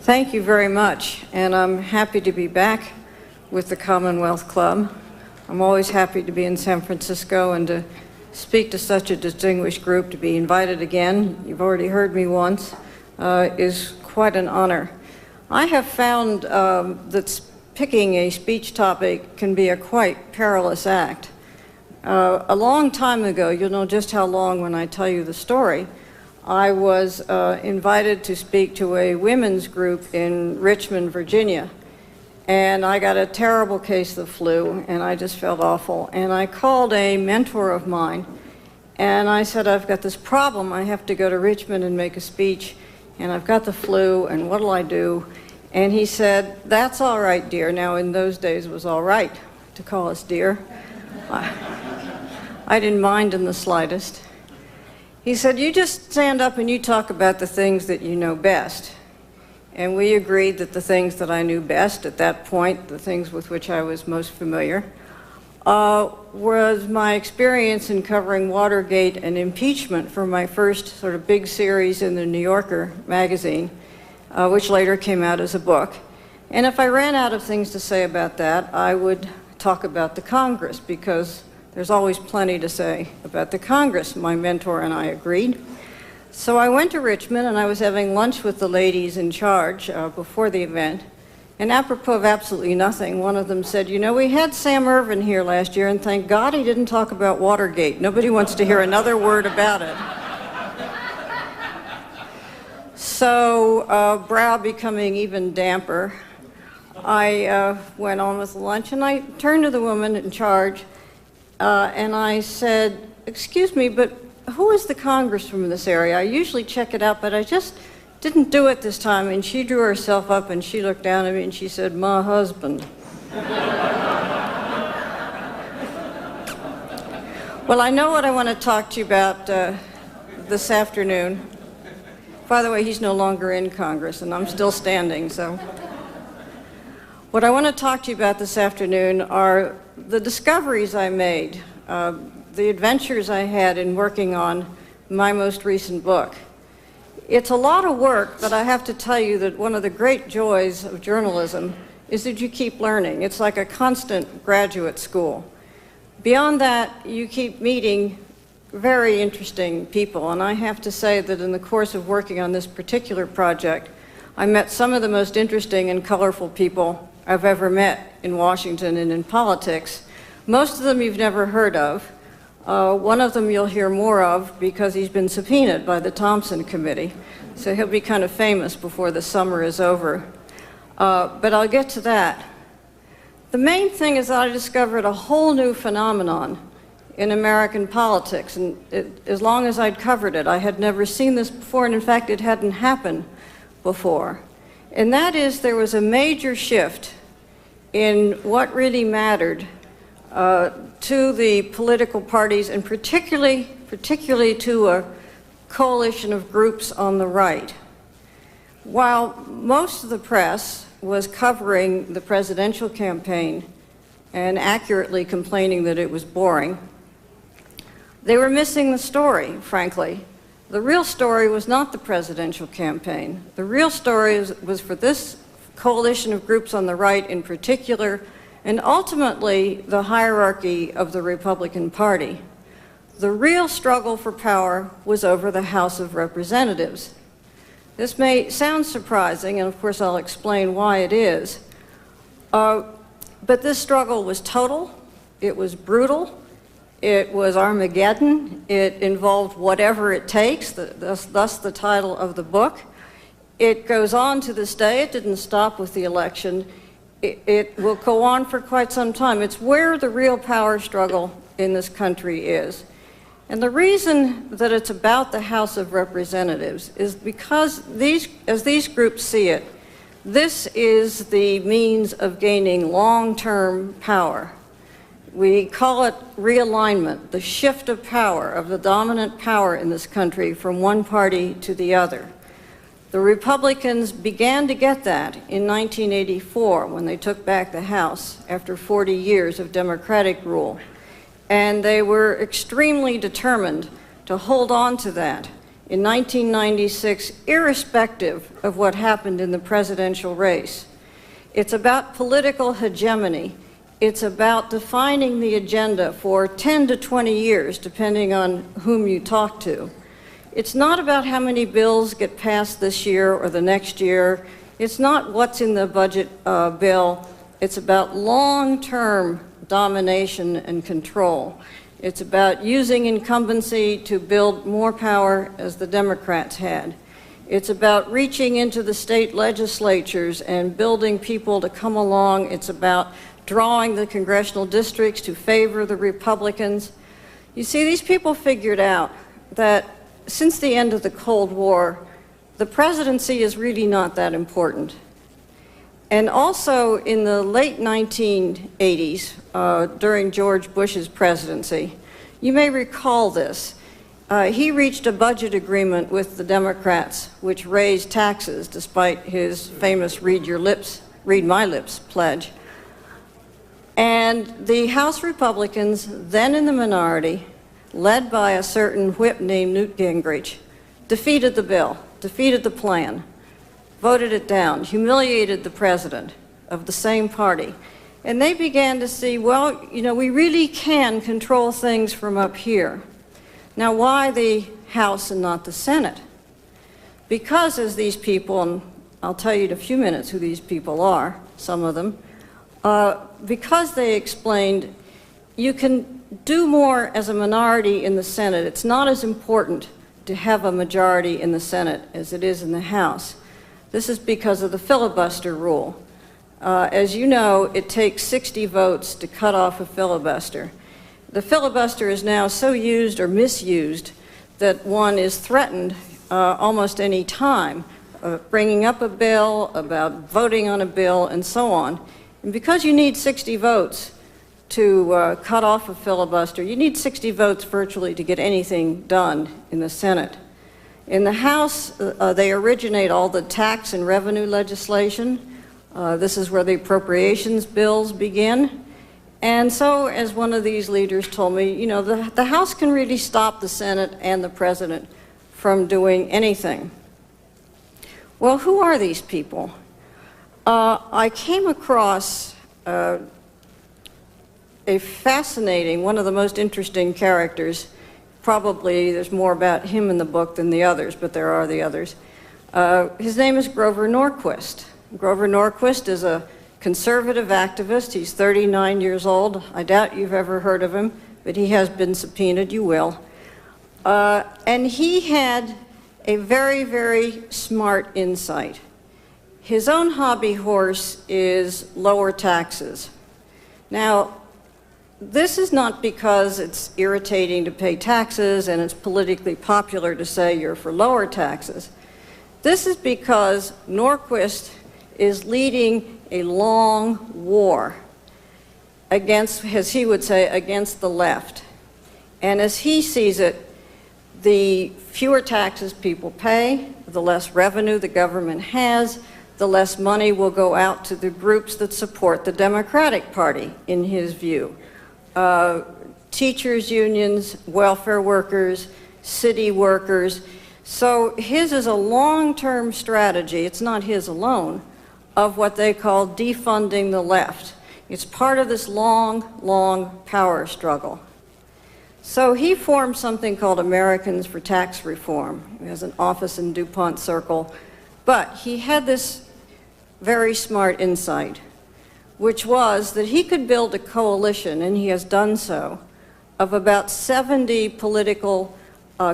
Thank you very much, and I'm happy to be back with the Commonwealth Club. I'm always happy to be in San Francisco and to speak to such a distinguished group. To be invited again, you've already heard me once, is quite an honor. I have found that picking a speech topic can be a quite perilous act. A long time ago, you'll know just how long when I tell you the story, I was invited to speak to a women's group in Richmond, Virginia. And I got a terrible case of the flu, and I just felt awful. And I called a mentor of mine, and I said, I've got this problem. I have to go to Richmond and make a speech, and I've got the flu, and what'll I do? And he said, that's all right, dear. Now, in those days, it was all right to call us dear. I didn't mind in the slightest. He said, you just stand up and you talk about the things that you know best. And we agreed that the things that I knew best at that point, the things with which I was most familiar, was my experience in covering Watergate and impeachment for my first sort of big series in the New Yorker magazine, which later came out as a book. And if I ran out of things to say about that, I would talk about the Congress, because there's always plenty to say about the Congress. My mentor and I agreed. So I went to Richmond, and I was having lunch with the ladies in charge before the event. And apropos of absolutely nothing, one of them said, you know, we had Sam Ervin here last year, and thank God he didn't talk about Watergate. Nobody wants to hear another word about it. So, brow becoming even damper, I went on with lunch, and I turned to the woman in charge, and I said, excuse me, but who is the congressman from this area? I usually check it out, but I just didn't do it this time. And she drew herself up and she looked down at me and she said, my husband. Well, I know what I want to talk to you about this afternoon. By the way, he's no longer in Congress and I'm still standing, so. What I want to talk to you about this afternoon are the discoveries I made, the adventures I had in working on my most recent book. It's a lot of work, but I have to tell you that one of the great joys of journalism is that you keep learning. It's like a constant graduate school. Beyond that, you keep meeting very interesting people, and I have to say that in the course of working on this particular project, I met some of the most interesting and colorful people I've ever met in Washington and in politics. Most of them you've never heard of. One of them you'll hear more of because he's been subpoenaed by the Thompson Committee, so he'll be kind of famous before the summer is over. But I'll get to that. The main thing is that I discovered a whole new phenomenon in American politics, and as long as I'd covered it, I had never seen this before, and in fact it hadn't happened before. And that is, there was a major shift in what really mattered to the political parties, and particularly to a coalition of groups on the right. While most of the press was covering the presidential campaign and accurately complaining that it was boring, they were missing the story, frankly. The real story was not the presidential campaign. The real story was for this coalition of groups on the right in particular, and ultimately the hierarchy of the Republican Party. The real struggle for power was over the House of Representatives. This may sound surprising, and of course I'll explain why it is, but this struggle was total, it was brutal, it was Armageddon, it involved whatever it takes, thus the title of the book. It goes on to this day, it didn't stop with the election. It will go on for quite some time. It's where the real power struggle in this country is. And the reason that it's about the House of Representatives is because as these groups see it, this is the means of gaining long-term power. We call it realignment, the shift of power, of the dominant power in this country from one party to the other. The Republicans began to get that in 1984 when they took back the House after 40 years of Democratic rule. And they were extremely determined to hold on to that in 1996, irrespective of what happened in the presidential race. It's about political hegemony. It's about defining the agenda for 10 to 20 years, depending on whom you talk to. It's not about how many bills get passed this year or the next year. It's not what's in the budget bill. It's about long-term domination and control. It's about using incumbency to build more power, as the Democrats had. It's about reaching into the state legislatures and building people to come along. It's about drawing the congressional districts to favor the Republicans. You see, these people figured out that since the end of the Cold War, the presidency is really not that important. And also in the late 1980s, during George Bush's presidency, you may recall this. He reached a budget agreement with the Democrats, which raised taxes despite his famous read my lips pledge. And the House Republicans, then in the minority, led by a certain whip named Newt Gingrich, defeated the bill, defeated the plan, voted it down, humiliated the president of the same party. And they began to see, well, you know, we really can control things from up here. Now, why the House and not the Senate? Because as these people, and I'll tell you in a few minutes who these people are, some of them, because they explained you can do more as a minority in the Senate. It's not as important to have a majority in the Senate as it is in the House. This is because of the filibuster rule. As you know, it takes 60 votes to cut off a filibuster. The filibuster is now so used or misused that one is threatened almost any time, bringing up a bill, about voting on a bill, and so on. And because you need 60 votes to cut off a filibuster, you need 60 votes virtually to get anything done in the Senate. In the House, they originate all the tax and revenue legislation. This is where the appropriations bills begin. And so, as one of these leaders told me, you know, the House can really stop the Senate and the President from doing anything. Well, who are these people? I came across a fascinating, one of the most interesting characters. Probably there's more about him in the book than the others, but there are the others. His name is Grover Norquist. Grover Norquist is a conservative activist. He's 39 years old. I doubt you've ever heard of him, but he has been subpoenaed. You will. And he had a very, very smart insight. His own hobby horse is lower taxes. Now, this is not because it's irritating to pay taxes and it's politically popular to say you're for lower taxes. This is because Norquist is leading a long war against, as he would say, against the left. And as he sees it, the fewer taxes people pay, the less revenue the government has, the less money will go out to the groups that support the Democratic Party, in his view. Teachers' unions, welfare workers, city workers. So his is a long-term strategy, it's not his alone, of what they call defunding the left. It's part of this long, long power struggle. So he formed something called Americans for Tax Reform. He has an office in DuPont Circle. But he had this very smart insight, which was that he could build a coalition, and he has done so, of about 70 political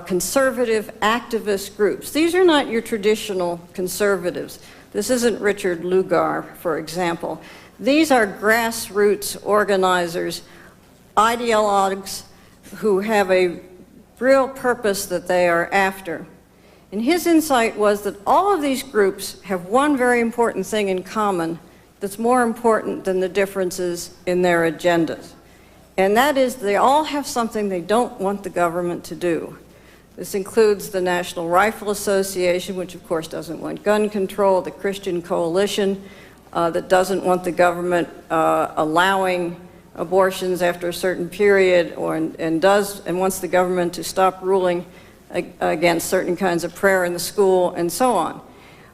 conservative activist groups. These are not your traditional conservatives. This isn't Richard Lugar, for example. These are grassroots organizers, ideologues who have a real purpose that they are after. And his insight was that all of these groups have one very important thing in common that's more important than the differences in their agendas. And that is they all have something they don't want the government to do. This includes the National Rifle Association, which of course doesn't want gun control, the Christian Coalition that doesn't want the government allowing abortions after a certain period, and wants the government to stop ruling against certain kinds of prayer in the school and so on.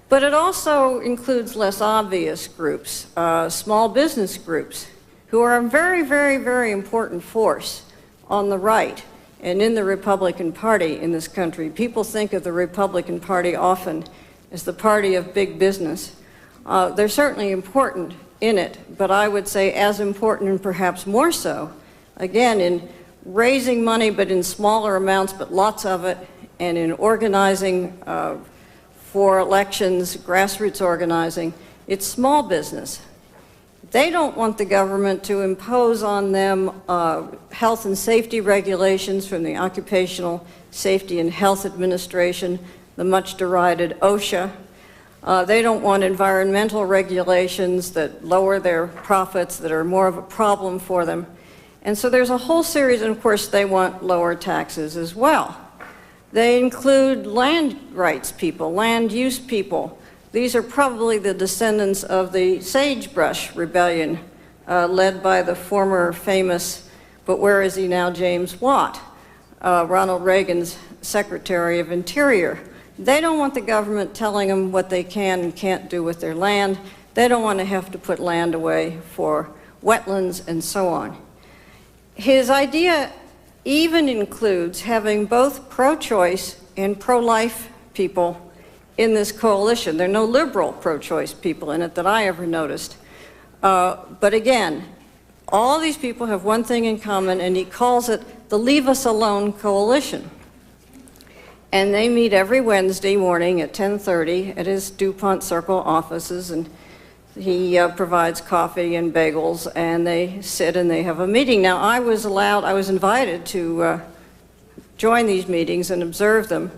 But it also includes less obvious groups, small business groups, who are a very, very, very important force on the right and in the Republican Party in this country. People think of the Republican Party often as the party of big business. They're certainly important in it, but I would say as important and perhaps more so, again, in raising money, but in smaller amounts, but lots of it, and in organizing for elections, grassroots organizing. It's small business. They don't want the government to impose on them health and safety regulations from the Occupational Safety and Health Administration, the much derided OSHA. They don't want environmental regulations that lower their profits, that are more of a problem for them. And so there's a whole series, and of course they want lower taxes as well. They include land rights people, land use people. These are probably the descendants of the Sagebrush Rebellion, led by the former famous, but where is he now, James Watt, Ronald Reagan's Secretary of Interior. They don't want the government telling them what they can and can't do with their land. They don't want to have to put land away for wetlands and so on. His idea even includes having both pro-choice and pro-life people in this coalition. There are no liberal pro-choice people in it that I ever noticed. But again, all these people have one thing in common, and he calls it the Leave Us Alone Coalition. And they meet every Wednesday morning at 10:30 at his DuPont Circle offices, and he provides coffee and bagels, and they sit and they have a meeting. Now, I was invited to join these meetings and observe them,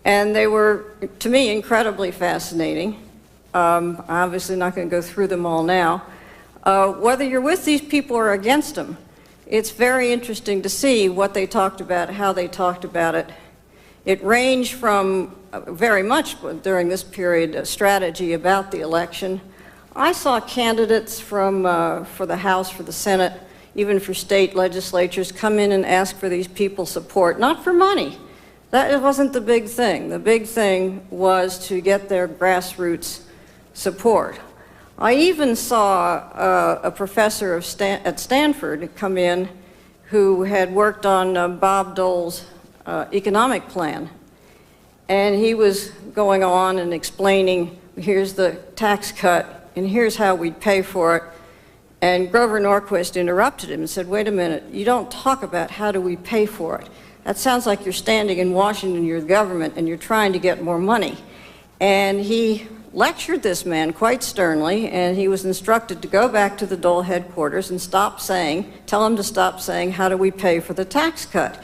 and they were, to me, incredibly fascinating. I'm obviously not going to go through them all now. Whether you're with these people or against them, it's very interesting to see what they talked about, how they talked about it. It ranged from very much during this period a strategy about the election. I saw candidates from for the House, for the Senate, even for state legislatures come in and ask for these people's support, not for money. That wasn't the big thing. The big thing was to get their grassroots support. I even saw a professor at Stanford come in who had worked on Bob Dole's economic plan. And he was going on and explaining, here's the tax cut, and here's how we'd pay for it. And Grover Norquist interrupted him and said, wait a minute, you don't talk about how do we pay for it. That sounds like you're standing in Washington, you're the government, and you're trying to get more money. And he lectured this man quite sternly, and he was instructed to go back to the Dole headquarters and tell him to stop saying, how do we pay for the tax cut?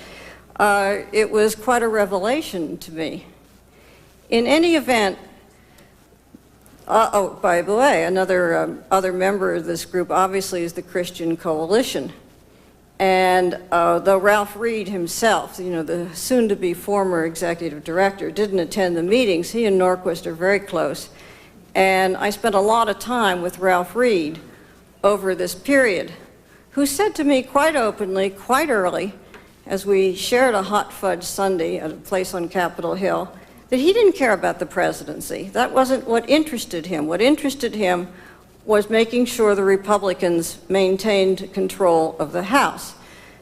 It was quite a revelation to me. In any event, oh, by the way, another other member of this group obviously is the Christian Coalition. And though Ralph Reed himself, you know, the soon-to-be former executive director, didn't attend the meetings, he and Norquist are very close. And I spent a lot of time with Ralph Reed over this period, who said to me quite openly, quite early, as we shared a hot fudge sundae at a place on Capitol Hill, that he didn't care about the presidency. That wasn't what interested him. What interested him was making sure the Republicans maintained control of the House.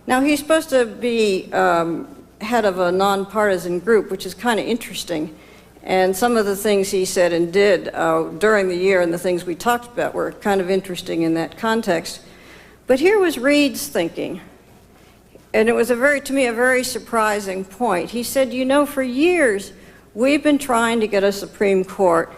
Now, he's supposed to be head of a nonpartisan group, which is kind of interesting. And some of the things he said and did during the year and the things we talked about were kind of interesting in that context. But here was Reed's thinking. And it was to me, a very surprising point. He said, you know, for years, we've been trying to get a Supreme Court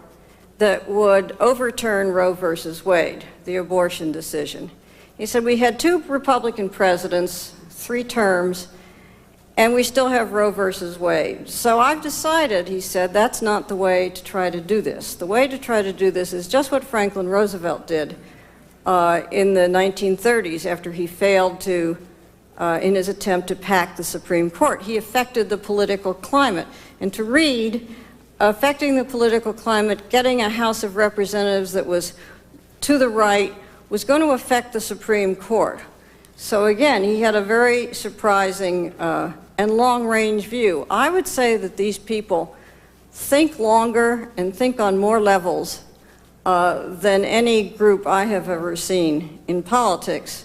that would overturn Roe versus Wade, the abortion decision. He said, we had 2 Republican presidents, 3 terms, and we still have Roe versus Wade. So I've decided, he said, that's not the way to try to do this. The way to try to do this is just what Franklin Roosevelt did in the 1930s after he failed to in his attempt to pack the Supreme Court. He affected the political climate. And to Reed, affecting the political climate, getting a House of Representatives that was to the right, was going to affect the Supreme Court. So again, he had a very surprising and long-range view. I would say that these people think longer and think on more levels than any group I have ever seen in politics.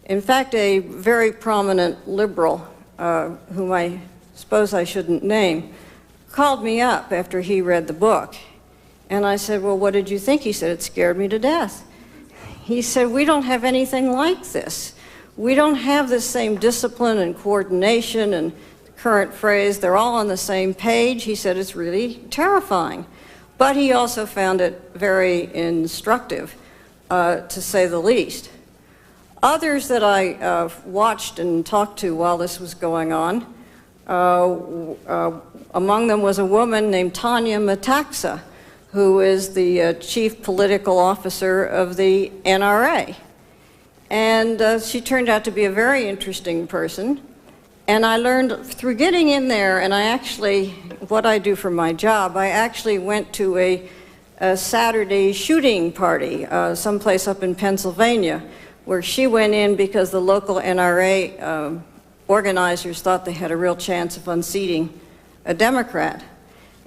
In fact, a very prominent liberal, whom I suppose I shouldn't name, called me up after he read the book. And I said, well, what did you think? He said, it scared me to death. He said, we don't have anything like this. We don't have the same discipline and coordination and current phrase, they're all on the same page. He said, it's really terrifying. But he also found it very instructive, to say the least. Others that I watched and talked to while this was going on, among them was a woman named Tanya Metaxa, who is the chief political officer of the NRA. And she turned out to be a very interesting person. And I learned through getting in there, and I actually, what I do for my job, I actually went to a Saturday shooting party someplace up in Pennsylvania, where she went in because the local NRA organizers thought they had a real chance of unseating a Democrat.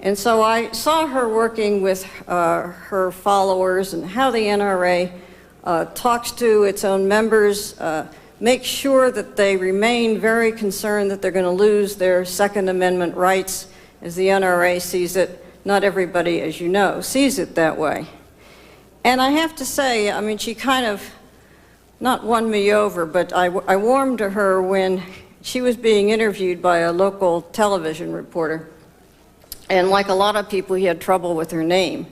And so I saw her working with her followers and how the NRA talks to its own members, make sure that they remain very concerned that they're going to lose their Second Amendment rights as the NRA sees it. Not everybody, as you know, sees it that way. And I have to say, I mean, she kind of not won me over, but I warmed to her when she was being interviewed by a local television reporter. And like a lot of people, he had trouble with her name.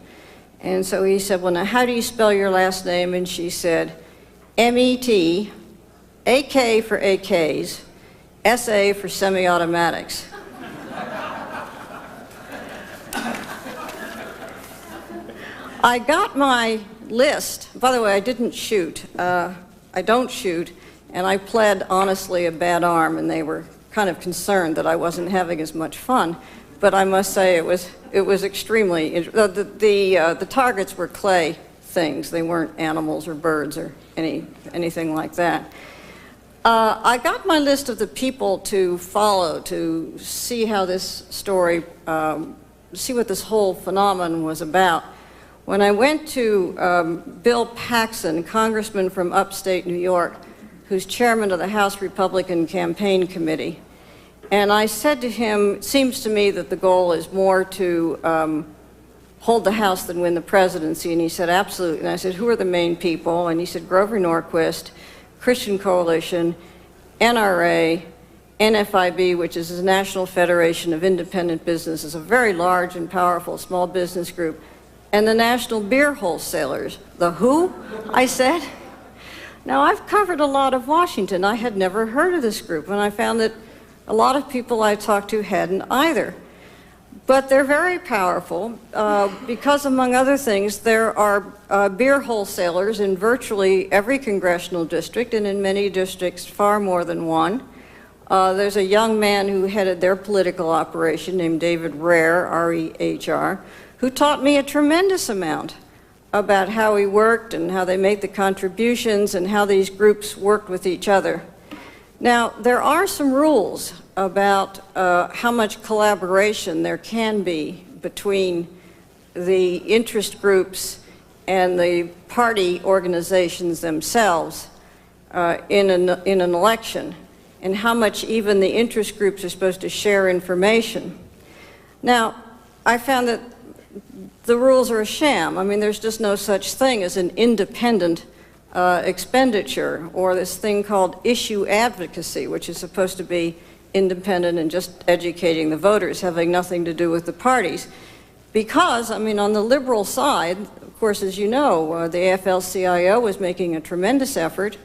And so he said, well, now, how do you spell your last name? And she said, M-E-T, A-K for AKs, S-A for semi-automatics. I got my list. By the way, I didn't shoot. I don't shoot, and I pled honestly a bad arm, and they were kind of concerned that I wasn't having as much fun. But I must say it was extremely, the targets were clay things. They weren't animals or birds or anything like that. I got my list of the people to follow to see how this story, see what this whole phenomenon was about. When I went to Bill Paxson, congressman from upstate New York, who's chairman of the House Republican Campaign Committee, and I said to him, it seems to me that the goal is more to hold the House than win the presidency. And he said, absolutely. And I said, who are the main people? And he said, Grover Norquist, Christian Coalition, NRA, NFIB, which is the National Federation of Independent Businesses, a very large and powerful small business group, and the National Beer Wholesalers. The who? I said. Now, I've covered a lot of Washington. I had never heard of this group, and I found that a lot of people I talked to hadn't either. But they're very powerful because, among other things, there are beer wholesalers in virtually every congressional district, and in many districts far more than one. There's a young man who headed their political operation named David Rehr, R-E-H-R, who taught me a tremendous amount about how he worked and how they made the contributions and how these groups worked with each other. Now, there are some rules about how much collaboration there can be between the interest groups and the party organizations themselves in an election, and how much even the interest groups are supposed to share information. Now, I found that the rules are a sham. I mean, there's just no such thing as an independent expenditure, or this thing called issue advocacy, which is supposed to be independent and just educating the voters, having nothing to do with the parties. Because, I mean, on the liberal side, of course, as you know, the AFL-CIO was making a tremendous effort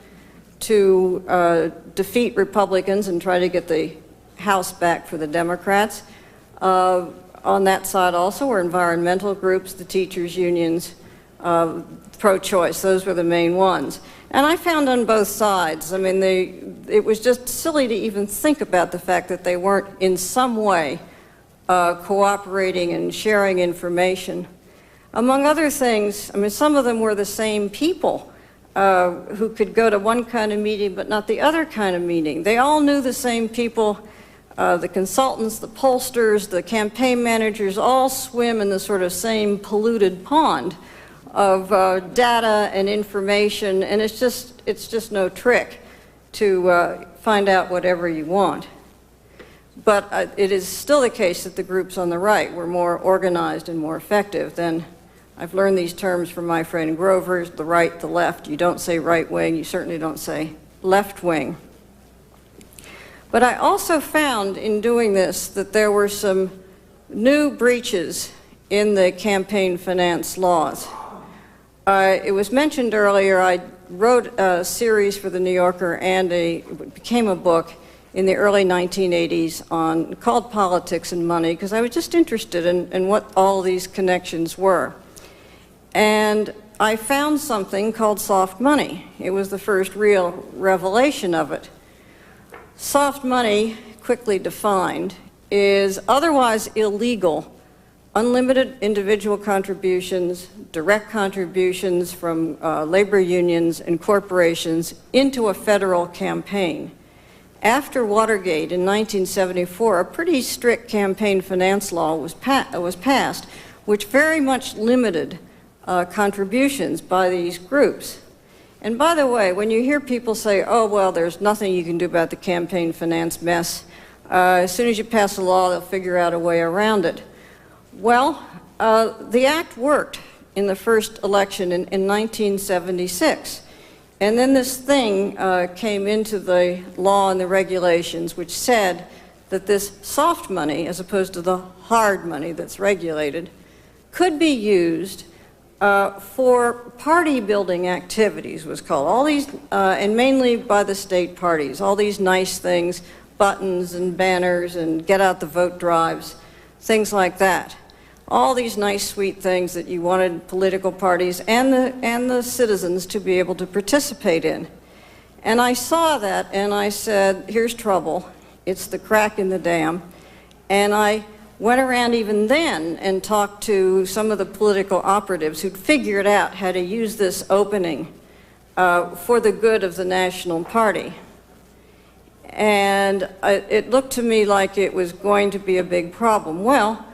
to defeat Republicans and try to get the House back for the Democrats. On that side also were environmental groups, the teachers' unions, pro-choice. Those were the main ones. And I found on both sides, I mean, it was just silly to even think about the fact that they weren't in some way cooperating and sharing information. Among other things, I mean, some of them were the same people who could go to one kind of meeting but not the other kind of meeting. They all knew the same people The consultants, the pollsters, the campaign managers all swim in the sort of same polluted pond of data and information, and it's just no trick to find out whatever you want. But it is still the case that the groups on the right were more organized and more effective than, I've learned these terms from my friend Grover, the right, the left. You don't say right wing, you certainly don't say left wing. But I also found in doing this that there were some new breaches in the campaign finance laws. It was mentioned earlier, I wrote a series for the New Yorker and it became a book in the early 1980s called Politics and Money, because I was just interested in what all these connections were. And I found something called soft money. It was the first real revelation of it. Soft money, quickly defined, is otherwise illegal, unlimited individual contributions, direct contributions from labor unions and corporations into a federal campaign. After Watergate in 1974, a pretty strict campaign finance law was passed, which very much limited contributions by these groups. And by the way, when you hear people say, oh, well, there's nothing you can do about the campaign finance mess, as soon as you pass a law, they'll figure out a way around it. Well, the act worked in the first election in 1976. And then this thing came into the law and the regulations, which said that this soft money, as opposed to the hard money that's regulated, could be used for party building activities, was called. All these, and mainly by the state parties, all these nice things, buttons and banners and get out the vote drives, things like that. All these nice, sweet things that you wanted political parties and the citizens to be able to participate in. And I saw that and I said, here's trouble. It's the crack in the dam. And I went around even then and talked to some of the political operatives who'd figured out how to use this opening for the good of the National Party. And it looked to me like it was going to be a big problem. Well,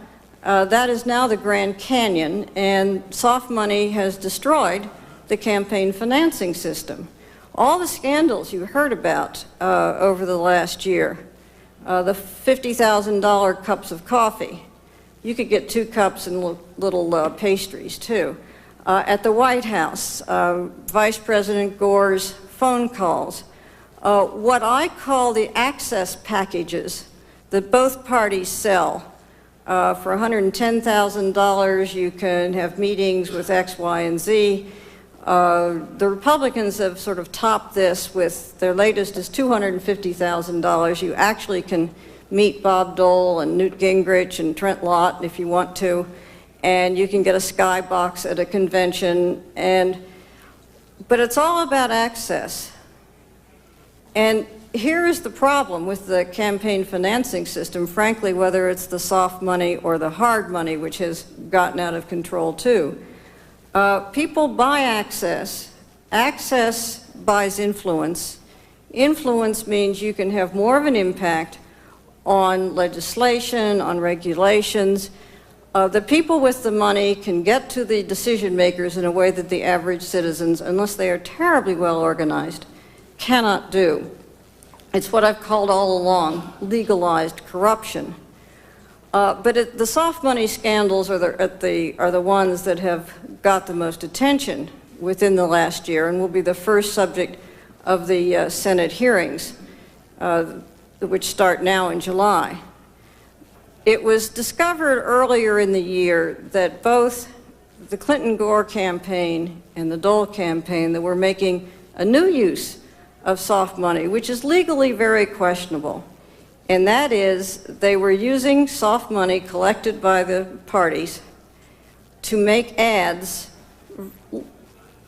that is now the Grand Canyon, and soft money has destroyed the campaign financing system. All the scandals you heard about over the last year, the $50,000 cups of coffee. You could get 2 cups and little pastries, too. At the White House, Vice President Gore's phone calls. What I call the access packages that both parties sell. For $110,000, you can have meetings with X, Y, and Z. The Republicans have sort of topped this with their latest is $250,000. You actually can meet Bob Dole and Newt Gingrich and Trent Lott if you want to, and you can get a skybox at a convention. But it's all about access. And here is the problem with the campaign financing system, frankly, whether it's the soft money or the hard money, which has gotten out of control too. People buy access. Access buys influence. Influence means you can have more of an impact on legislation, on regulations. The people with the money can get to the decision makers in a way that the average citizens, unless they are terribly well organized, cannot do. It's what I've called all along legalized corruption. But the soft money scandals are the ones that have got the most attention within the last year and will be the first subject of the Senate hearings, which start now in July. It was discovered earlier in the year that both the Clinton-Gore campaign and the Dole campaign that were making a new use of soft money, which is legally very questionable. And that is, they were using soft money collected by the parties to make ads,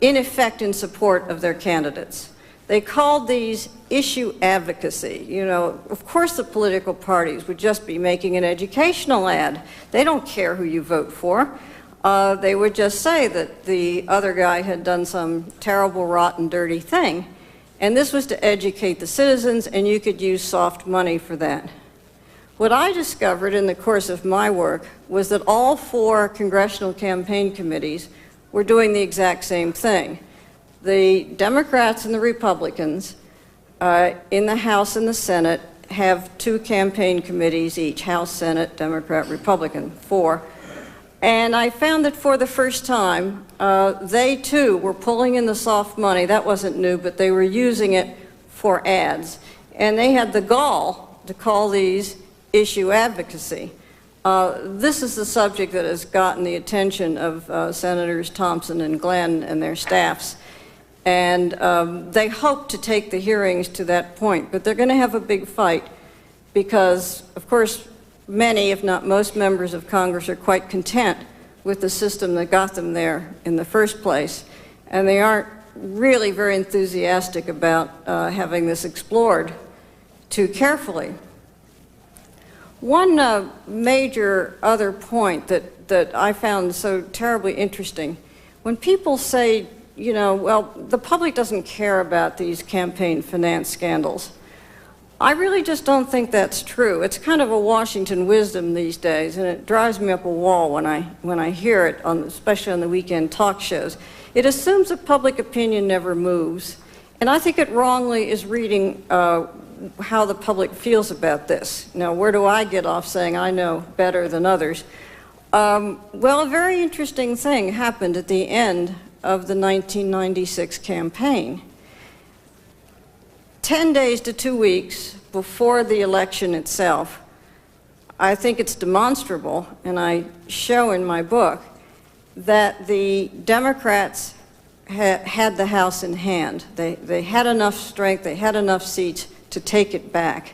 in effect, in support of their candidates. They called these issue advocacy. You know, of course the political parties would just be making an educational ad. They don't care who you vote for. They would just say that the other guy had done some terrible, rotten, dirty thing. And this was to educate the citizens, and you could use soft money for that. What I discovered in the course of my work was that all 4 congressional campaign committees were doing the exact same thing. The Democrats and the Republicans in the House and the Senate have 2 campaign committees each, House, Senate, Democrat, Republican, 4. And I found that for the first time, they too were pulling in the soft money. That wasn't new, but they were using it for ads. And they had the gall to call these issue advocacy. This is the subject that has gotten the attention of Senators Thompson and Glenn and their staffs. And they hope to take the hearings to that point, but they're going to have a big fight because, of course, many, if not most, members of Congress are quite content with the system that got them there in the first place, and they aren't really very enthusiastic about having this explored too carefully. One major other point that I found so terribly interesting, when people say, you know, well, the public doesn't care about these campaign finance scandals, I really just don't think that's true. It's kind of a Washington wisdom these days, and it drives me up a wall when I hear it, especially on the weekend talk shows. It assumes that public opinion never moves, and I think it wrongly is reading how the public feels about this. Now, where do I get off saying I know better than others? Well, a very interesting thing happened at the end of the 1996 campaign. 10 days to 2 weeks before the election itself, I think it's demonstrable, and I show in my book, that the Democrats had the House in hand. They had enough strength, they had enough seats to take it back.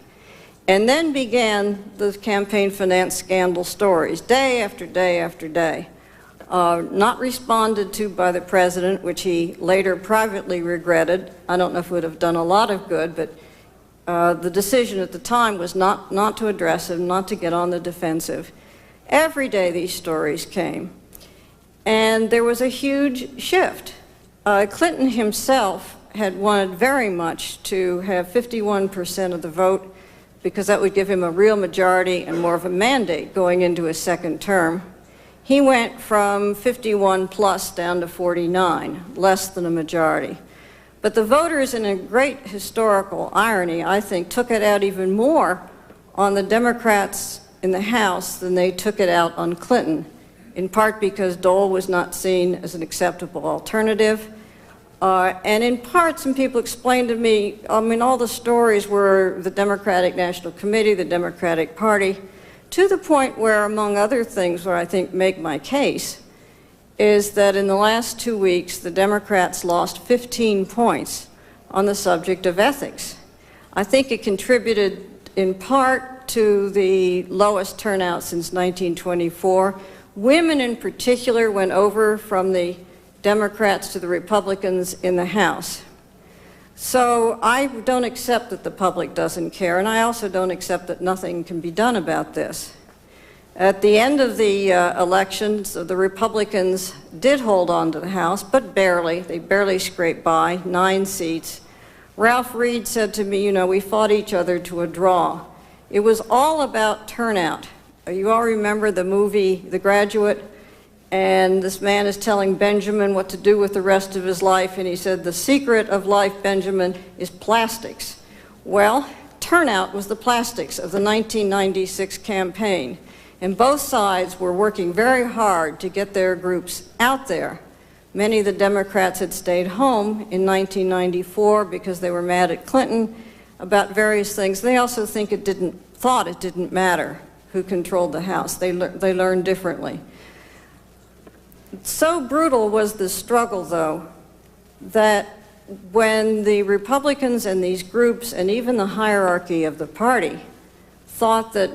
And then began the campaign finance scandal stories, day after day after day. Not responded to by the president, which he later privately regretted. I don't know if it would have done a lot of good, but the decision at the time was not to address him, not to get on the defensive. Every day these stories came. And there was a huge shift. Clinton himself had wanted very much to have 51% of the vote because that would give him a real majority and more of a mandate going into his second term. He went from 51 plus down to 49, less than a majority. But the voters, in a great historical irony, I think, took it out even more on the Democrats in the House than they took it out on Clinton, in part because Dole was not seen as an acceptable alternative. And in part, some people explained to me, I mean, all the stories were the Democratic National Committee, the Democratic Party, to the point where, among other things, where I think make my case, is that in the last 2 weeks, the Democrats lost 15 points on the subject of ethics. I think it contributed in part to the lowest turnout since 1924. Women in particular went over from the Democrats to the Republicans in the House. So I don't accept that the public doesn't care, and I also don't accept that nothing can be done about this. At the end of the elections, the Republicans did hold on to the House, but barely. They barely scraped by, 9 seats. Ralph Reed said to me, you know, we fought each other to a draw. It was all about turnout. You all remember the movie The Graduate? And this man is telling Benjamin what to do with the rest of his life, and he said, the secret of life, Benjamin, is plastics. Well, turnout was the plastics of the 1996 campaign, and both sides were working very hard to get their groups out there. Many of the Democrats had stayed home in 1994 because they were mad at Clinton about various things. They also thought it didn't matter who controlled the House. They learned differently. So brutal was the struggle, though, that when the Republicans and these groups and even the hierarchy of the party thought that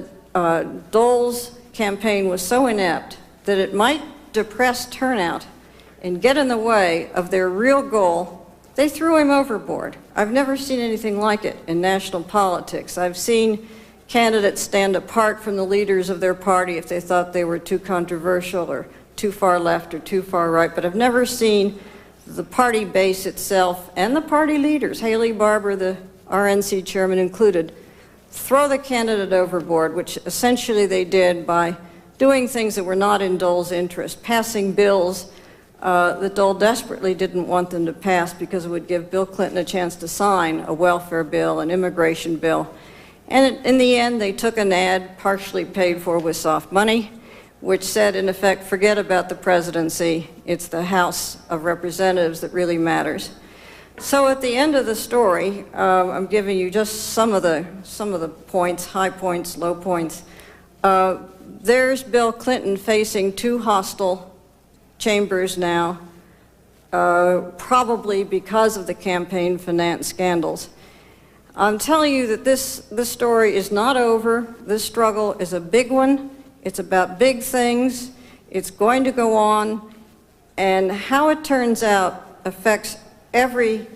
Dole's campaign was so inept that it might depress turnout and get in the way of their real goal, they threw him overboard. I've never seen anything like it in national politics. I've seen candidates stand apart from the leaders of their party if they thought they were too controversial or too far left or too far right, but I've never seen the party base itself and the party leaders, Haley Barbour, the RNC chairman included, throw the candidate overboard, which essentially they did by doing things that were not in Dole's interest, passing bills that Dole desperately didn't want them to pass because it would give Bill Clinton a chance to sign a welfare bill, an immigration bill. And in the end, they took an ad partially paid for with soft money, which said, in effect, forget about the presidency. It's the House of Representatives that really matters. So at the end of the story, I'm giving you just some of the points, high points, low points. There's Bill Clinton facing two hostile chambers now, probably because of the campaign finance scandals. I'm telling you that this story is not over. This struggle is a big one. It's about big things. It's going to go on. And how it turns out affects every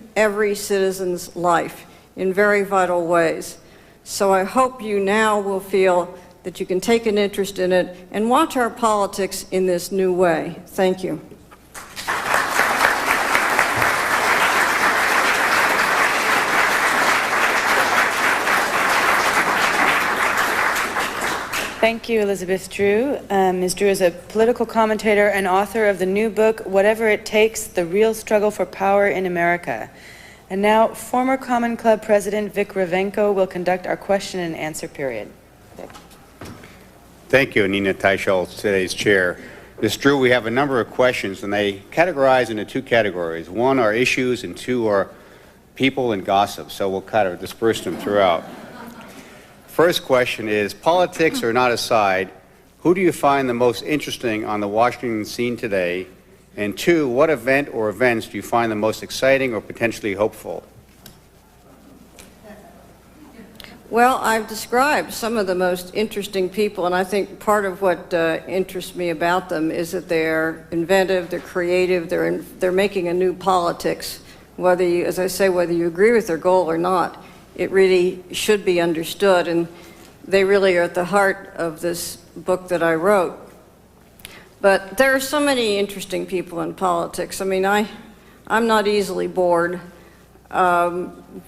citizen's life in very vital ways. So I hope you now will feel that you can take an interest in it and watch our politics in this new way. Thank you. Thank you, Elizabeth Drew. Ms. Drew is a political commentator and author of the new book, Whatever It Takes, The Real Struggle for Power in America. And now, former Common Club President Vic Ravenko will conduct our question and answer period. Vic. Thank you, Nina Teicholz, today's chair. Ms. Drew, we have a number of questions, and they categorize into two categories. One are issues, and two are people and gossip, so we'll kind of disperse them throughout. First question is, politics or not aside, who do you find the most interesting on the Washington scene today? And two, what event or events do you find the most exciting or potentially hopeful? Well, I've described some of the most interesting people, and I think part of what interests me about them is that they're inventive, they're creative, they're making a new politics. Whether you, as I say, whether you agree with their goal or not, it really should be understood, and they really are at the heart of this book that I wrote. But there are so many interesting people in politics. I mean, I'm not easily bored.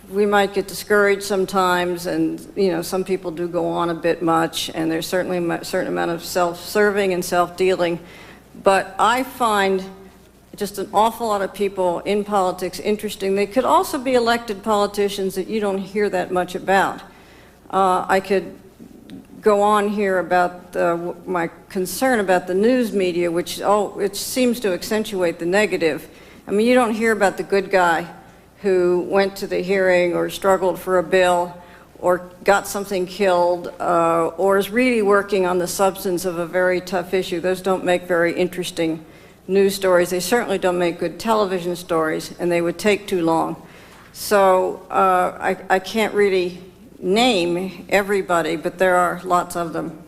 We might get discouraged sometimes, and some people do go on a bit much, and there's certainly a certain amount of self-serving and self-dealing. But I find just an awful lot of people in politics interesting. They could also be elected politicians that you don't hear that much about. I could go on here about my concern about the news media, which seems to accentuate the negative. I mean, you don't hear about the good guy who went to the hearing or struggled for a bill or got something killed or is really working on the substance of a very tough issue. Those don't make very interesting news stories. They certainly don't make good television stories, and they would take too long. So I can't really name everybody, but there are lots of them.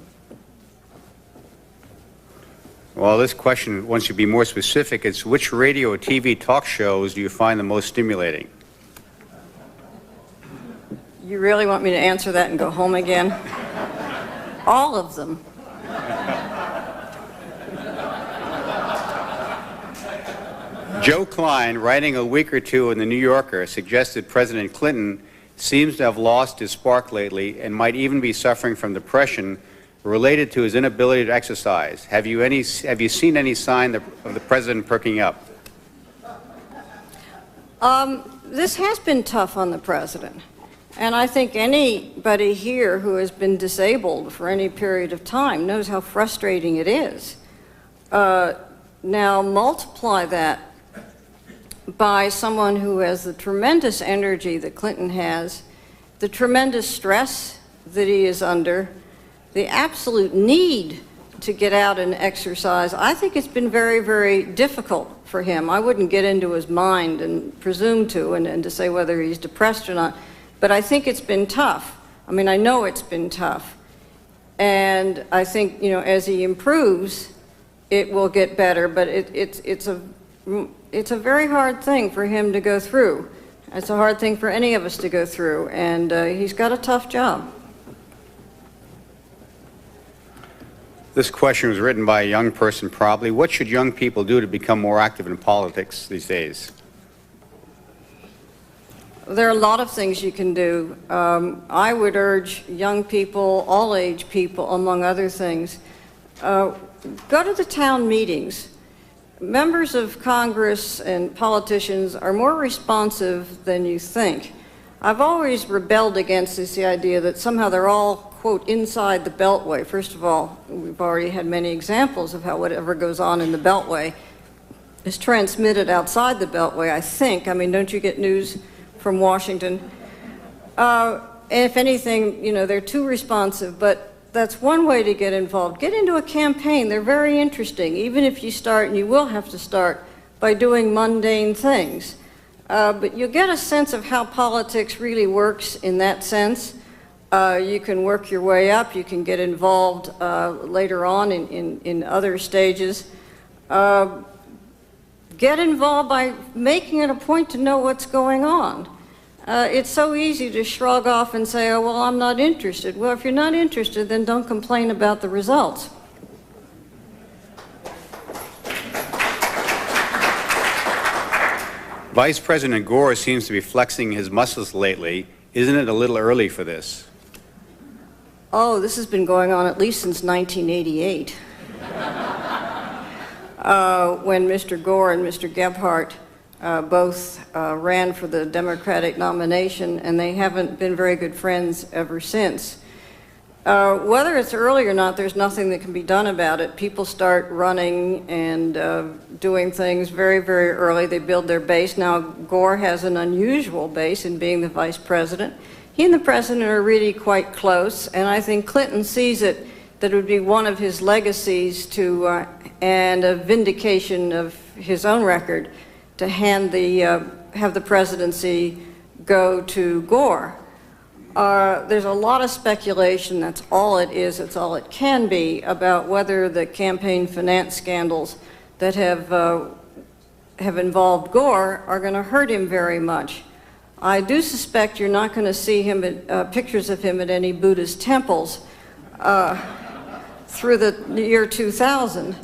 Well, this question, once you be more specific, it's which radio or TV talk shows do you find the most stimulating? You really want me to answer that and go home again? All of them. Joe Klein, writing a week or two in The New Yorker, suggested President Clinton seems to have lost his spark lately and might even be suffering from depression related to his inability to exercise. Have you seen any sign of the president perking up? This has been tough on the president. And I think anybody here who has been disabled for any period of time knows how frustrating it is. Now multiply that by someone who has the tremendous energy that Clinton has, the tremendous stress that he is under, the absolute need to get out and exercise. I think it's been very, very difficult for him. I wouldn't get into his mind and presume to and to say whether he's depressed or not, but I think it's been tough. I mean, I know it's been tough. And I think, as he improves, it will get better, but it's a very hard thing for him to go through. It's a hard thing for any of us to go through, and he's got a tough job. This question was written by a young person, probably. What should young people do to become more active in politics these days? There are a lot of things you can do. I would urge young people, all age people, among other things, go to the town meetings. Members of Congress and politicians are more responsive than you think. I've always rebelled against the idea that somehow they're all, quote, inside the Beltway. First of all, we've already had many examples of how whatever goes on in the Beltway is transmitted outside the Beltway, I think. I mean, don't you get news from Washington? If anything, you know, they're too responsive, but that's one way to get involved. Get into a campaign. They're very interesting, even if you start, and you will have to start, by doing mundane things. But you'll get a sense of how politics really works in that sense. You can work your way up. You can get involved later on in other stages. Get involved by making it a point to know what's going on. It's so easy to shrug off and say, oh, well, I'm not interested. Well, if you're not interested, then don't complain about the results. Vice President Gore seems to be flexing his muscles lately. Isn't it a little early for this? Oh, this has been going on at least since 1988. When Mr. Gore and Mr. Gebhardt both ran for the Democratic nomination, and they haven't been very good friends ever since. Whether it's early or not, there's nothing that can be done about it. People start running and doing things very, very early. They build their base. Now, Gore has an unusual base in being the vice president. He and the president are really quite close, and I think Clinton sees it that it would be one of his legacies to, and a vindication of his own record, to have the presidency go to Gore. There's a lot of speculation, that's all it is, it's all it can be, about whether the campaign finance scandals that have involved Gore are going to hurt him very much. I do suspect you're not going to see him at, pictures of him at any Buddhist temples through the year 2000.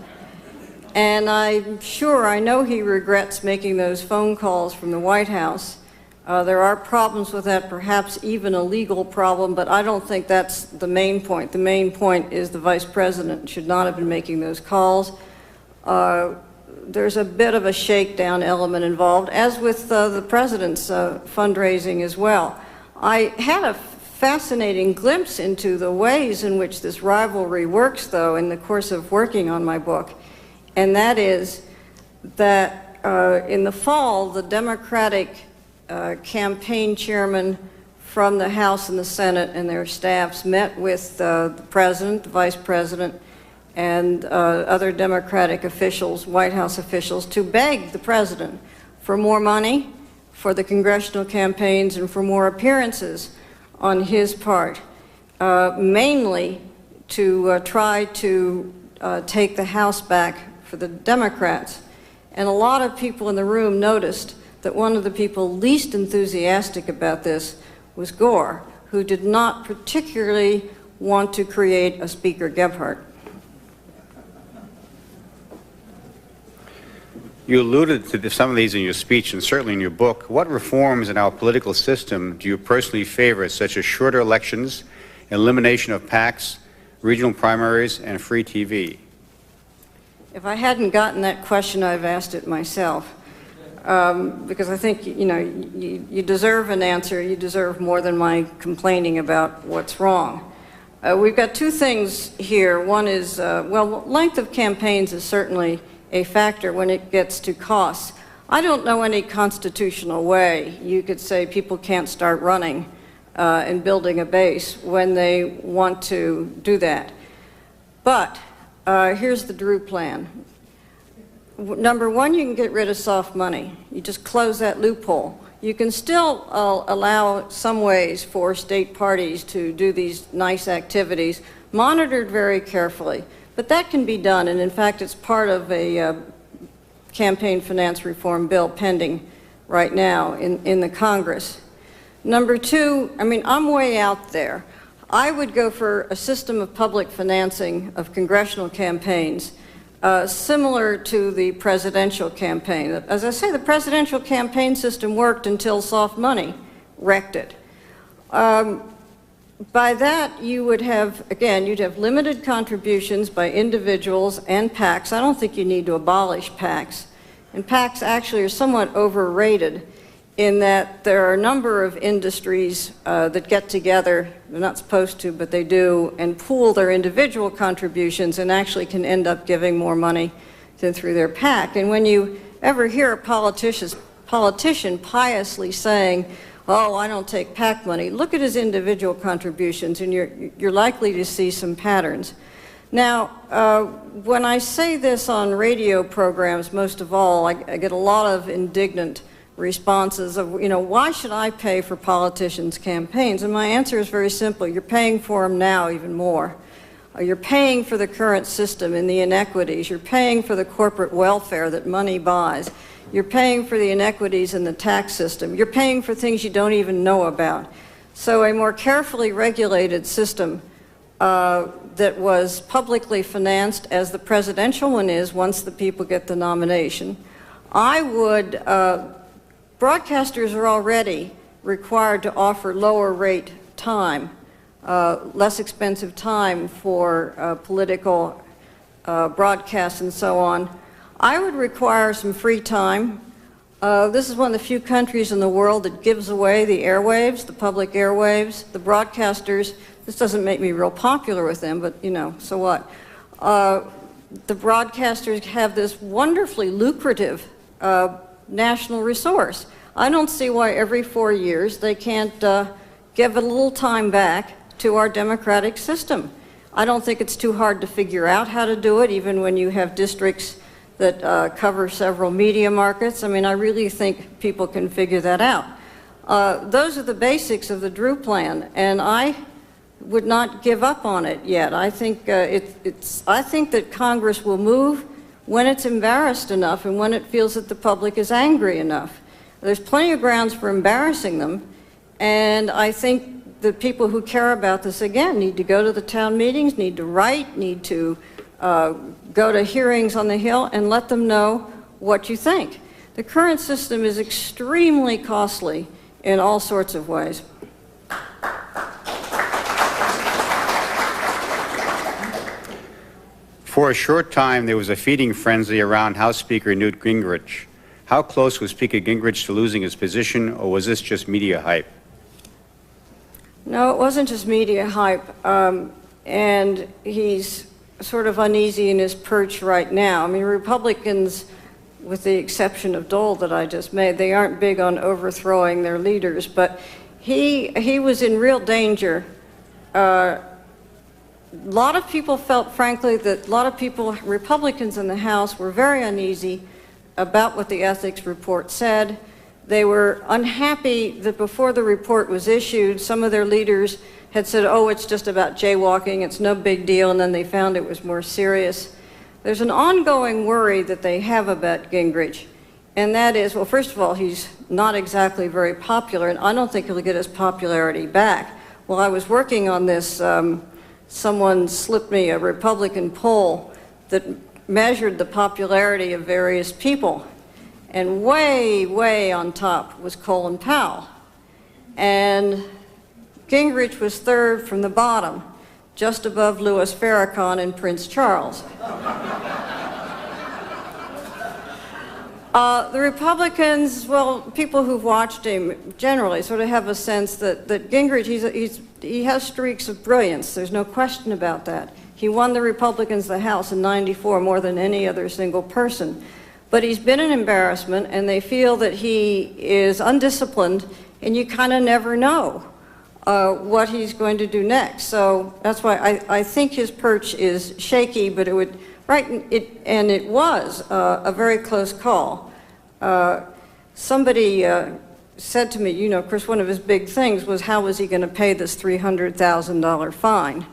And I'm sure, I know he regrets making those phone calls from the White House. There are problems with that, perhaps even a legal problem, but I don't think that's the main point. The main point is the vice president should not have been making those calls. There's a bit of a shakedown element involved, as with the president's fundraising as well. I had a fascinating glimpse into the ways in which this rivalry works, though, in the course of working on my book, and that is that in the fall, the Democratic campaign chairman from the House and the Senate and their staffs met with the president, the vice president, and other Democratic officials, White House officials, to beg the president for more money for the congressional campaigns and for more appearances on his part, mainly to try to take the House back for the Democrats. And a lot of people in the room noticed that one of the people least enthusiastic about this was Gore, who did not particularly want to create a Speaker Gebhardt. You alluded to some of these in your speech and certainly in your book. What reforms in our political system do you personally favor, such as shorter elections, elimination of PACs, regional primaries, and free TV? If I hadn't gotten that question, I've asked it myself. Because I think, you know, you deserve an answer. You deserve more than my complaining about what's wrong. We've got two things here. One is, well, length of campaigns is certainly a factor when it gets to costs. I don't know any constitutional way you could say people can't start running and building a base when they want to do that. But here's the Drew plan. Number one, you can get rid of soft money. You just close that loophole. You can still allow some ways for state parties to do these nice activities, monitored very carefully. But that can be done, and in fact, it's part of a campaign finance reform bill pending right now in the Congress. Number two, I mean, I'm way out there. I would go for a system of public financing of congressional campaigns similar to the presidential campaign. As I say, the presidential campaign system worked until soft money wrecked it. By that, you would have, again, you'd have limited contributions by individuals and PACs. I don't think you need to abolish PACs. And PACs actually are somewhat overrated in that there are a number of industries that get together, they're not supposed to, but they do, and pool their individual contributions and actually can end up giving more money than through their PAC. And when you ever hear a politician piously saying, oh, I don't take PAC money, look at his individual contributions and you're likely to see some patterns. Now, when I say this on radio programs, most of all, I get a lot of indignant responses of, you know, why should I pay for politicians' campaigns? And my answer is very simple. You're paying for them now even more. You're paying for the current system and the inequities. You're paying for the corporate welfare that money buys. You're paying for the inequities in the tax system. You're paying for things you don't even know about. So a more carefully regulated system that was publicly financed, as the presidential one is once the people get the nomination, I would, broadcasters are already required to offer lower rate time, less expensive time for political broadcasts and so on. I would require some free time. This is one of the few countries in the world that gives away the airwaves, the public airwaves. The broadcasters, this doesn't make me real popular with them, but you know, so what? The broadcasters have this wonderfully lucrative national resource. I don't see why every 4 years they can't give a little time back to our democratic system. I don't think it's too hard to figure out how to do it, even when you have districts that cover several media markets. I mean, I really think people can figure that out. Those are the basics of the Drew plan, and I would not give up on it yet. I think I think that Congress will move when it's embarrassed enough and when it feels that the public is angry enough. There's plenty of grounds for embarrassing them, and I think the people who care about this, again, need to go to the town meetings, need to write, need to go to hearings on the Hill and let them know what you think. The current system is extremely costly in all sorts of ways. For a short time, there was a feeding frenzy around House Speaker Newt Gingrich. How close was Speaker Gingrich to losing his position, or was this just media hype? No, it wasn't just media hype, and he's sort of uneasy in his perch right now. I mean, Republicans, with the exception of Dole that I just made, they aren't big on overthrowing their leaders, but he was in real danger. A lot of people felt, frankly, that a lot of people, Republicans in the House, were very uneasy about what the ethics report said. They were unhappy that before the report was issued, some of their leaders had said, oh, it's just about jaywalking, it's no big deal, and then they found it was more serious. There's an ongoing worry that they have about Gingrich, and that is, well, first of all, he's not exactly very popular, and I don't think he'll get his popularity back. While I was working on this, someone slipped me a Republican poll that measured the popularity of various people, and way, way on top was Colin Powell. And Gingrich was third from the bottom, just above Louis Farrakhan and Prince Charles. The Republicans, well, people who've watched him generally sort of have a sense that Gingrich, he has streaks of brilliance. There's no question about that. He won the Republicans the House in '94 more than any other single person. But he's been an embarrassment, and they feel that he is undisciplined, and you kind of never know what he's going to do next. So that's why I think his perch is shaky, but it was a very close call. Somebody said to me, you know, of course, one of his big things was how was he going to pay this $300,000 fine?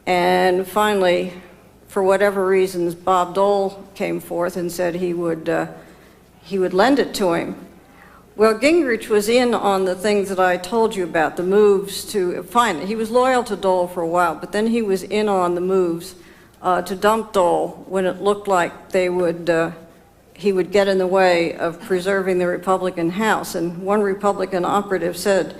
And finally, for whatever reasons, Bob Dole came forth and said he would lend it to him. Well, Gingrich was in on the things that I told you about, the moves to, finally, he was loyal to Dole for a while, but then he was in on the moves to dump Dole when it looked like they would he would get in the way of preserving the Republican House. And one Republican operative said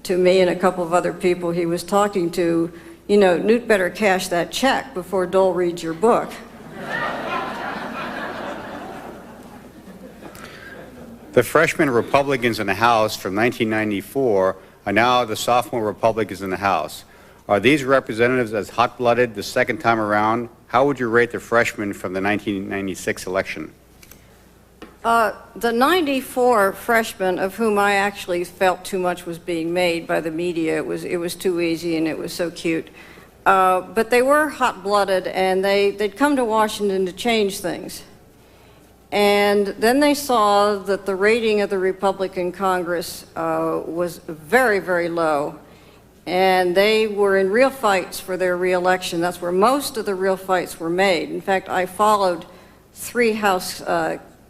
to me and a couple of other people he was talking to, you know, Newt better cash that check before Dole reads your book. The freshman Republicans in the House from 1994 are now the sophomore Republicans in the House. Are these representatives as hot-blooded the second time around? How would you rate the freshmen from the 1996 election? The 94 freshmen, of whom I actually felt too much was being made by the media, it was too easy and it was so cute. But they were hot-blooded, and they'd come to Washington to change things. And then they saw that the rating of the Republican Congress was very, very low. And they were in real fights for their reelection. That's where most of the real fights were made. In fact, I followed 3 House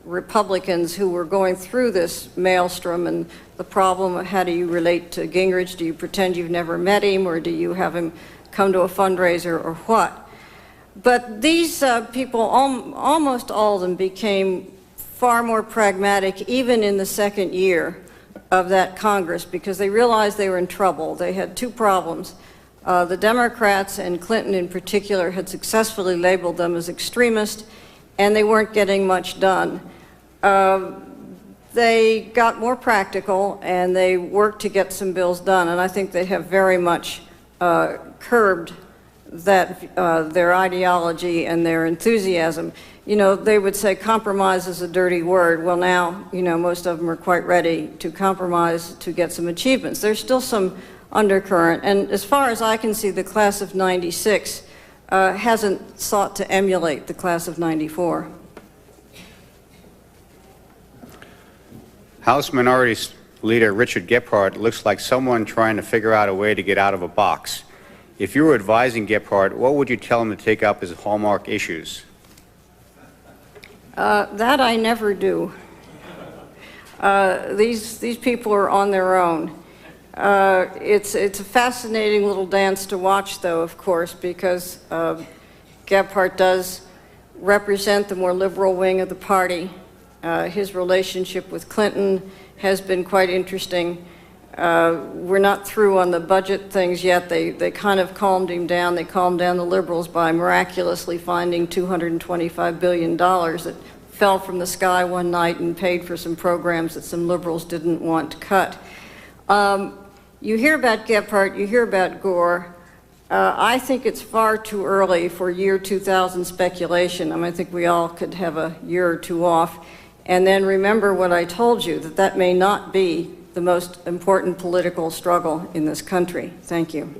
Republicans who were going through this maelstrom and the problem of how do you relate to Gingrich? Do you pretend you've never met him, or do you have him come to a fundraiser, or what? But these people, almost all of them, became far more pragmatic even in the second year of that Congress, because they realized they were in trouble. They had 2 problems. The Democrats, and Clinton in particular, had successfully labeled them as extremist, and they weren't getting much done. They got more practical, and they worked to get some bills done, and I think they have very much curbed that their ideology and their enthusiasm. You know, they would say compromise is a dirty word. Well, now, you know, most of them are quite ready to compromise to get some achievements. There's still some undercurrent, and as far as I can see, the class of '96 hasn't sought to emulate the class of '94. House Minority Leader Richard Gephardt looks like someone trying to figure out a way to get out of a box. If you were advising Gephardt, what would you tell him to take up as hallmark issues? That I never do. These people are on their own. It's a fascinating little dance to watch, though, of course, because Gephardt does represent the more liberal wing of the party. His relationship with Clinton has been quite interesting. We're not through on the budget things yet. They kind of calmed him down. They calmed down the liberals by miraculously finding $225 billion that fell from the sky one night and paid for some programs that some liberals didn't want to cut. You hear about Gephardt, you hear about Gore. I think it's far too early for year 2000 speculation. I mean, I think we all could have a year or 2 off. And then remember what I told you, that that may not be the most important political struggle in this country. Thank you.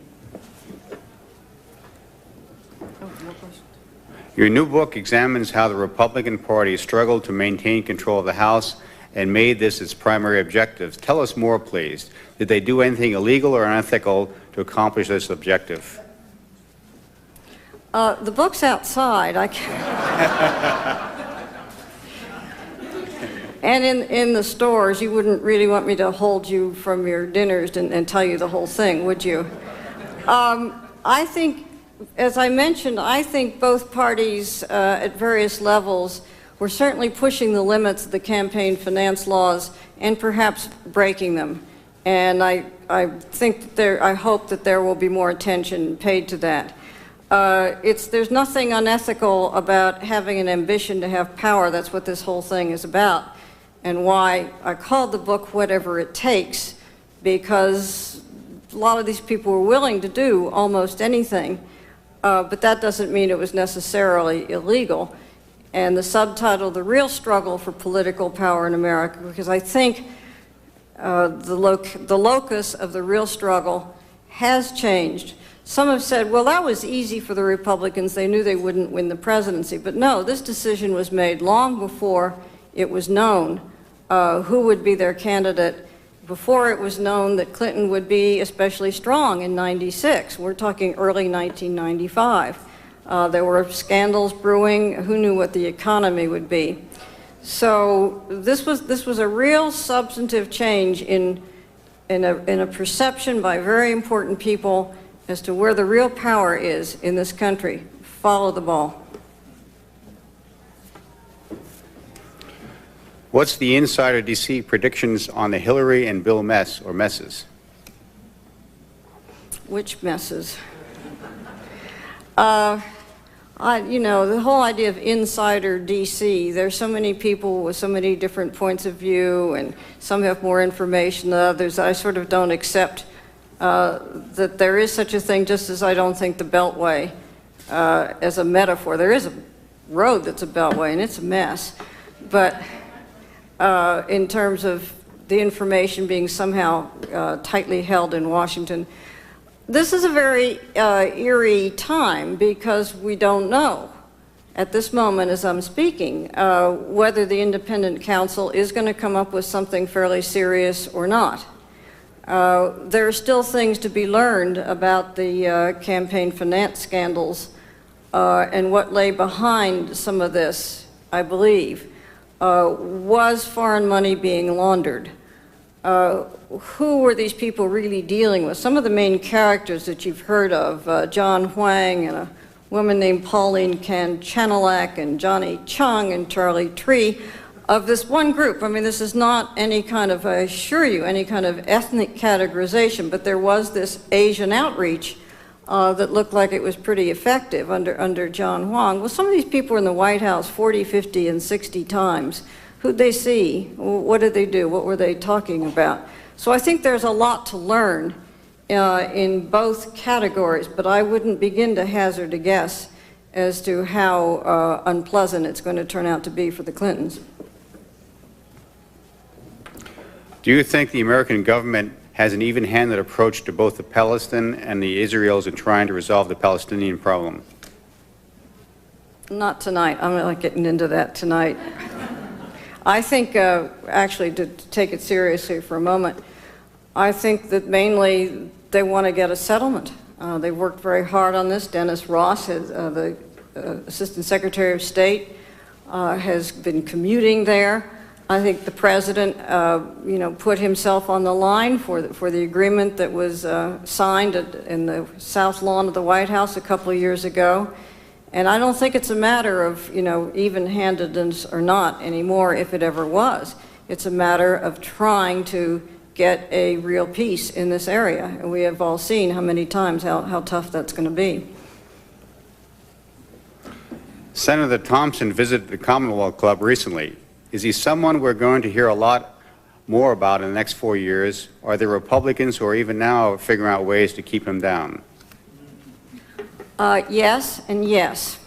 Your new book examines how the Republican Party struggled to maintain control of the House and made this its primary objective. Tell us more, please. Did they do anything illegal or unethical to accomplish this objective? The book's outside. I can't. And in the stores, you wouldn't really want me to hold you from your dinners and tell you the whole thing, would you? I think, as I mentioned, I think both parties at various levels were certainly pushing the limits of the campaign finance laws and perhaps breaking them. And I think that I hope that there will be more attention paid to that. There's nothing unethical about having an ambition to have power. That's what this whole thing is about. And why I called the book Whatever It Takes, because a lot of these people were willing to do almost anything, but that doesn't mean it was necessarily illegal. And the subtitle, The Real Struggle for Political Power in America, because I think the locus of the real struggle has changed. Some have said, well, that was easy for the Republicans. They knew they wouldn't win the presidency. But no, this decision was made long before it was known who would be their candidate, before it was known that Clinton would be especially strong in '96. We're talking early 1995. There were scandals brewing. Who knew what the economy would be? So this was a real substantive change in a perception by very important people as to where the real power is in this country. Follow the ball. What's the insider DC predictions on the Hillary and Bill mess or messes? Which messes? You know, the whole idea of insider DC, there's so many people with so many different points of view, and some have more information than others. I sort of don't accept that there is such a thing, just as I don't think the Beltway as a metaphor. There is a road that's a Beltway, and it's a mess. But in terms of the information being somehow tightly held in Washington, this is a very eerie time because we don't know at this moment as I'm speaking whether the independent counsel is going to come up with something fairly serious or not. There are still things to be learned about the campaign finance scandals and what lay behind some of this, I believe. Was foreign money being laundered? Who were these people really dealing with? Some of the main characters that you've heard of, John Huang and a woman named Pauline Kanchanalak and Johnny Chung and Charlie Tree, of this one group. I mean, this is not any kind of, I assure you, any kind of ethnic categorization, but there was this Asian outreach that looked like it was pretty effective under John Huang. Well, some of these people were in the White House 40, 50, and 60 times. Who'd they see? What did they do? What were they talking about? So I think there's a lot to learn in both categories, but I wouldn't begin to hazard a guess as to how unpleasant it's going to turn out to be for the Clintons. Do you think the American government has an even-handed approach to both the Palestinians and the Israelis in trying to resolve the Palestinian problem? Not tonight. I'm not getting into that tonight. I think, actually, to take it seriously for a moment, I think that mainly they want to get a settlement. They worked very hard on this. Dennis Ross, the Assistant Secretary of State, has been commuting there. I think the president, you know, put himself on the line for the agreement that was signed in the South Lawn of the White House a couple of years ago. And I don't think it's a matter of, you know, even-handedness or not anymore, if it ever was. It's a matter of trying to get a real peace in this area. And we have all seen how many times how tough that's going to be. Senator Thompson visited the Commonwealth Club recently. Is he someone we're going to hear a lot more about in the next 4 years? Are there Republicans who are even now figuring out ways to keep him down? Yes and yes.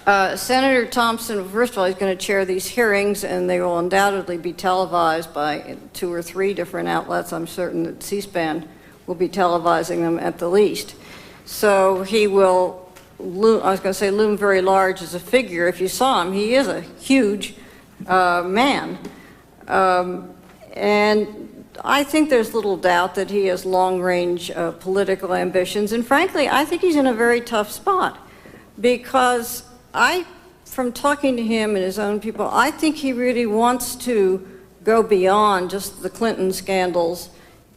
Senator Thompson, first of all, he's going to chair these hearings, and they will undoubtedly be televised by 2 or 3 different outlets. I'm certain that C-SPAN will be televising them at the least. So he will, I was going to say loom very large as a figure. If you saw him, he is a huge man. And I think there's little doubt that he has long-range political ambitions, and frankly, I think he's in a very tough spot because from talking to him and his own people, I think he really wants to go beyond just the Clinton scandals,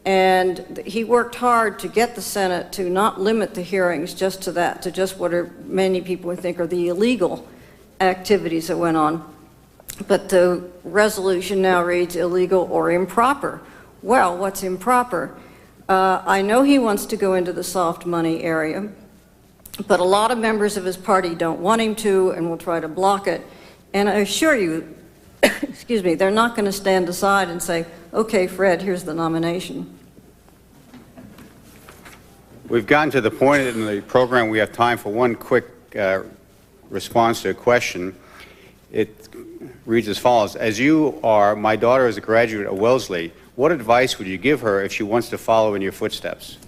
and he worked hard to get the Senate to not limit the hearings just to that, to just what many people would think are the illegal activities that went on. But the resolution now reads illegal or improper. Well, what's improper? I know he wants to go into the soft money area, but a lot of members of his party don't want him to and will try to block it. And I assure you, excuse me, they're not going to stand aside and say, okay, Fred, here's the nomination. We've gotten to the point in the program we have time for one quick response to a question. It reads as follows. As you are, my daughter is a graduate of Wellesley. What advice would you give her if she wants to follow in your footsteps?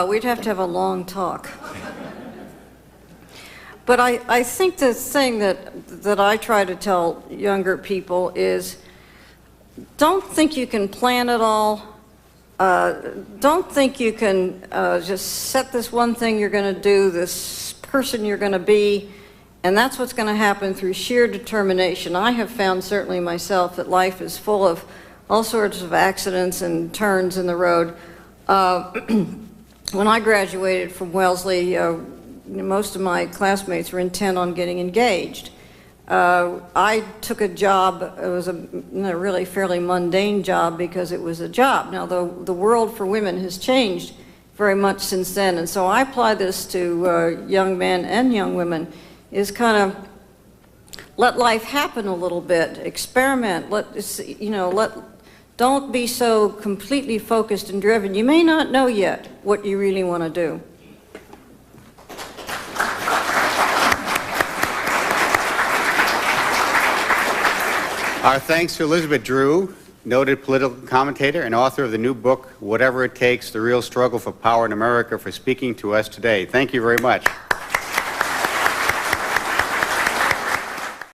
We'd have to have a long talk. But I think the thing that I try to tell younger people is don't think you can plan it all. Don't think you can just set this one thing you're going to do, this person you're going to be, and that's what's going to happen through sheer determination. I have found, certainly myself, that life is full of all sorts of accidents and turns in the road. When I graduated from Wellesley, most of my classmates were intent on getting engaged. I took a job, it was a really fairly mundane job because it was a job. Now, the world for women has changed very much since then, and so I apply this to young men and young women, is kind of let life happen a little bit, experiment, don't be so completely focused and driven. You may not know yet what you really want to do. Our thanks to Elizabeth Drew, noted political commentator and author of the new book, Whatever It Takes, The Real Struggle for Power in America, for speaking to us today. Thank you very much.